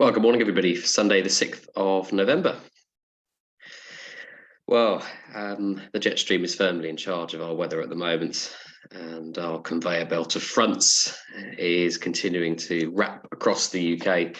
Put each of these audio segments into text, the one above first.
Well, good morning, everybody, for Sunday, the 6th of November. Well, the jet stream is firmly in charge of our weather at the moment, and our conveyor belt of fronts is continuing to wrap across the UK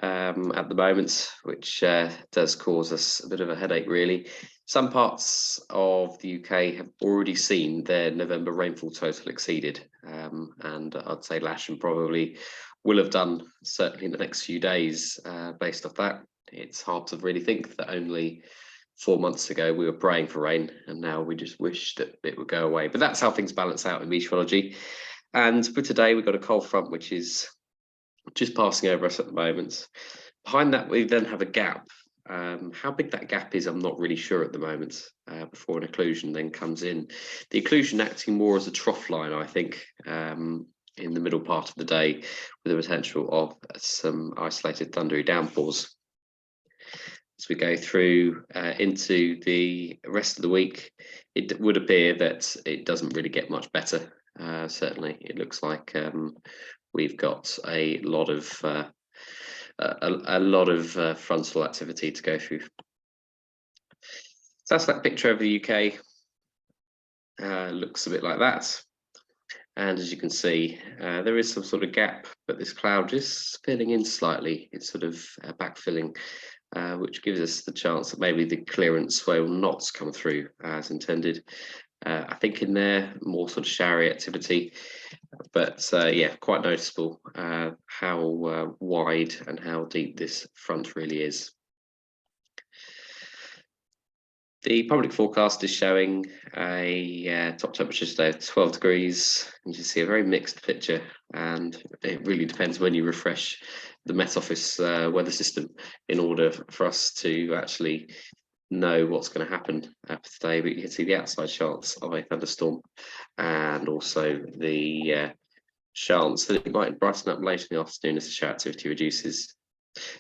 at the moment, which does cause us a bit of a headache, really. Some parts of the UK have already seen their November rainfall total exceeded, and I'd say Lasham probably will have done, certainly in the next few days, based off that. It's hard to really think that only 4 months ago we were praying for rain, and now we just wish that it would go away. But that's how things balance out in meteorology. And for today, we've got a cold front which is just passing over us at the moment. Behind that, we then have a gap. How big that gap is, I'm not really sure at the moment, before an occlusion then comes in. The occlusion acting more as a trough line, I think, in the middle part of the day, with the potential of some isolated thundery downpours. As we go through into the rest of the week, it would appear that it doesn't really get much better. Certainly, it looks like we've got a lot of frontal activity to go through. So that's that picture of the UK. Looks a bit like that. And as you can see, there is some sort of gap, but this cloud is filling in slightly. It's sort of backfilling, which gives us the chance that maybe the clearance will not come through as intended. I think in there, more sort of showery activity, but yeah, quite noticeable how wide and how deep this front really is. The public forecast is showing a top temperature today of 12 degrees, and you see a very mixed picture, and it really depends when you refresh the Met Office weather system in order for us to actually know what's going to happen today. But you can see the outside chance of a thunderstorm, and also the chance that it might brighten up later in the afternoon as the shower activity reduces.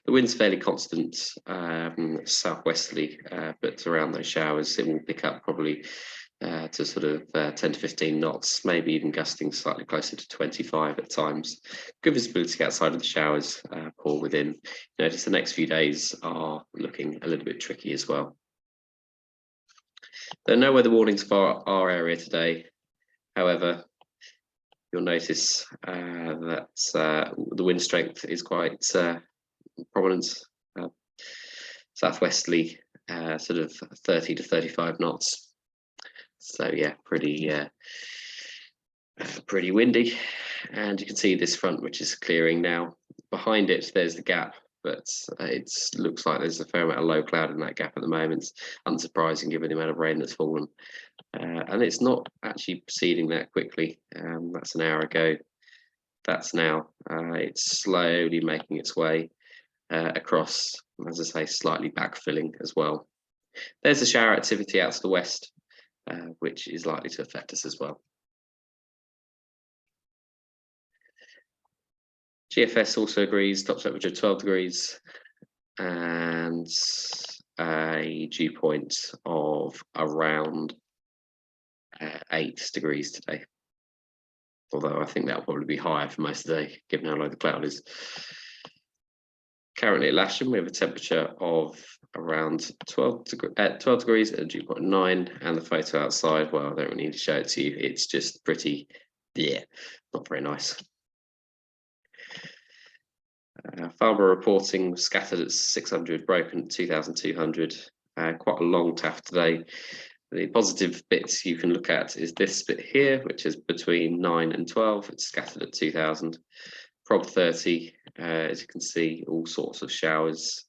The wind's fairly constant, southwesterly, but around those showers, it will pick up probably to sort of 10 to 15 knots, maybe even gusting slightly closer to 25 at times. Good visibility outside of the showers, poor within. Notice the next few days are looking a little bit tricky as well. There are no weather warnings for our area today. However, you'll notice that the wind strength is quite prominent, southwesterly, sort of 30 to 35 knots. So yeah, pretty windy. And you can see this front, which is clearing now. Behind it, there's the gap, but it looks like there's a fair amount of low cloud in that gap at the moment. Unsurprising given the amount of rain that's fallen. And it's not actually proceeding that quickly. That's an hour ago. That's now. It's slowly making its way across, as I say, slightly backfilling as well. There's the shower activity out to the west, which is likely to affect us as well. GFS also agrees top temperature 12 degrees and a dew point of around 8 degrees today. Although I think that'll probably be higher for most of the day, given how low the cloud is. Currently at Lasham, we have a temperature of around 12 degrees at a dew point 9, and the photo outside, well, I don't really need to show it to you. It's just pretty, yeah, not very nice. Farnborough reporting scattered at 600, broken at 2,200. Quite a long taff today. The positive bits you can look at is this bit here, which is between 9 and 12. It's scattered at 2,000. Prob 30, as you can see, all sorts of showers.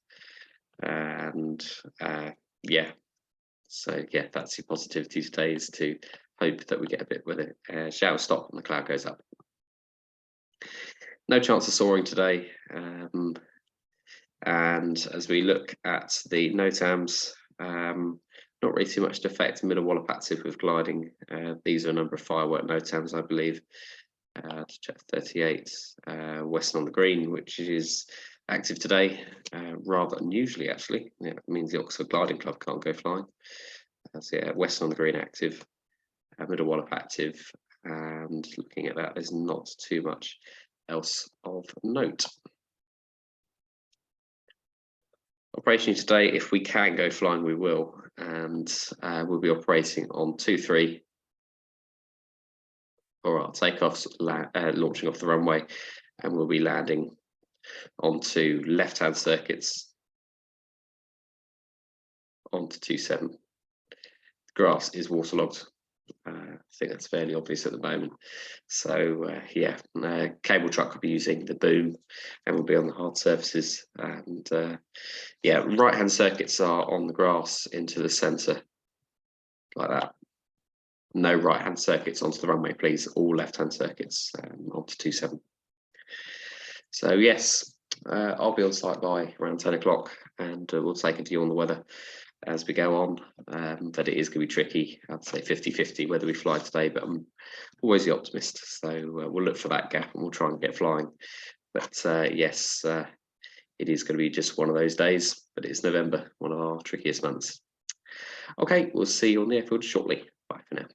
And yeah, so yeah, that's your positivity today, is to hope that we get a bit with it. Shower stop and the cloud goes up. No chance of soaring today. And as we look at the NOTAMs, not really too much to affect middle wallop active with gliding. These are a number of firework NOTAMs, I believe. To check 38, Western on the green, which is active today, rather unusually actually. Yeah, it means the Oxford Gliding Club can't go flying. So yeah, Western on the green active, middle wallop active, and looking at that, there's not too much else of note. Operationally today, if we can go flying, we will, and we'll be operating on 2-3 for our takeoffs, launching off the runway, and we'll be landing onto left-hand circuits onto 2-7. The grass is waterlogged. I think that's fairly obvious at the moment. So yeah, cable truck will be using the boom and we'll be on the hard surfaces. And yeah, right-hand circuits are on the grass into the centre, like that. No right-hand circuits onto the runway, please. All left-hand circuits onto 2-7. So yes, I'll be on site by around 10 o'clock and we'll take a view on the weather as we go on, but it is going to be tricky. I'd say 50-50 whether we fly today, but I'm always the optimist. So we'll look for that gap and we'll try and get flying. But yes, it is going to be just one of those days, but it's November, one of our trickiest months. Okay, we'll see you on the airfield shortly. Bye for now.